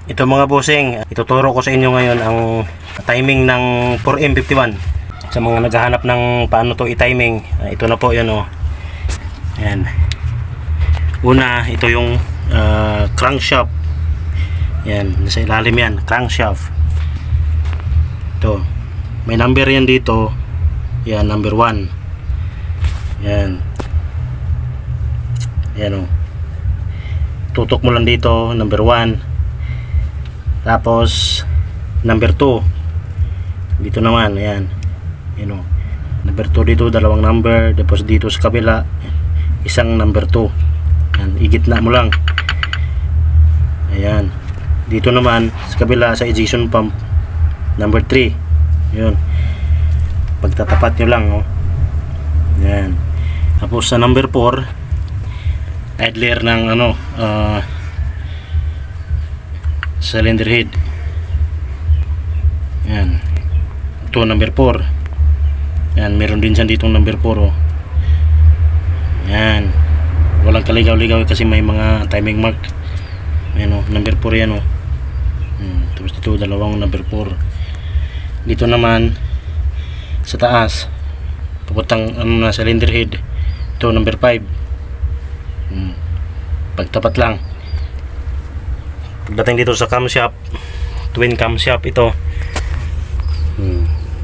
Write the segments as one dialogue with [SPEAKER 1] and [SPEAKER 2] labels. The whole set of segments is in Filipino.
[SPEAKER 1] Ito mga bossing, ituturo ko sa inyo ngayon ang timing ng 4M51. Sa mga naghahanap ng paano to i-timing, ito na po yan oh. Ayan. Una, ito yung crankshaft. Yan, nasa ilalim yan, crankshaft. Ito, may number yan dito. Yan, number 1. Yan. Yan oh. Tutok mo lang dito, number 1. Tapos number 2 dito naman, ayan, you know, number 2 dito, dalawang number. Tapos dito sa kabila, isang number 2. Ayan, igitna mo lang. Ayan, dito naman sa kabila sa ejection pump, number 3. Yun, pagtatapat nyo lang oh. Ayan. Tapos sa number 4, idler ng cylinder head. Yan. Ito number 4. Yan, meron din siya ditong number 4 oh. Yan. Walang kaligaw-ligaw kasi may mga timing mark. Yan oh, number 4 yan oh. Tapos dito dalawang number 4. Dito naman sa taas, papuntang na cylinder head. Ito number 5. Pagtapat lang. Pagdating dito sa camshaft, twin camshaft ito.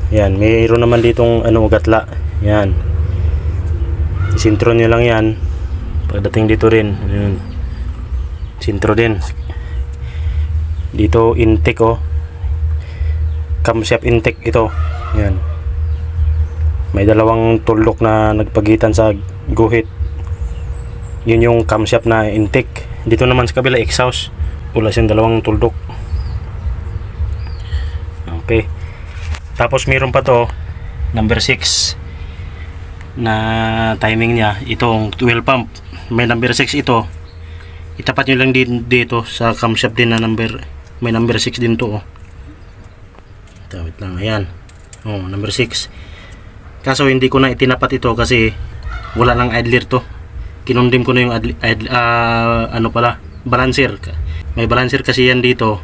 [SPEAKER 1] Yan, mayroon naman ditong gatla. Yan. Isintro nyo lang yan. Pagdating dito rin, yun. Sintro din. Dito intake oh. Camshaft intake ito. Yan. May dalawang tuldok na nagpagitan sa guhit. Yun yung camshaft na intake. Dito naman sa kabila exhaust. Wala siyang dalawang tuldok. Okay. Tapos meron pa to number 6 na timing niya. Itong 12 pump. May number 6 ito. Itapat nyo lang din dito sa camshaft din na number. May number 6 din to oh. Tawid lang. Ayan. Oh, number 6. Kaso hindi ko na itinapat ito kasi wala lang idler to. Kinundim ko na yung balancer. May balancer kasi yan dito.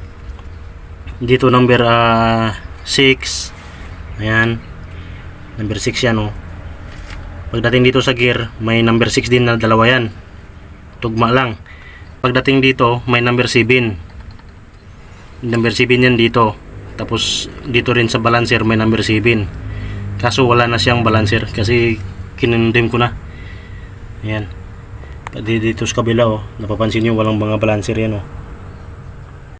[SPEAKER 1] Dito number 6. Ayan. Number 6 yan oh. Pagdating dito sa gear, may number 6 din na dalawa yan. Tugma lang. Pagdating dito, may number 7. Number 7 yan dito. Tapos dito rin sa balancer may number 7. Kaso wala na siyang balancer kasi kinundim ko na. Ayan. Dito sa kabila oh, napapansin nyo walang mga balancer yan oh.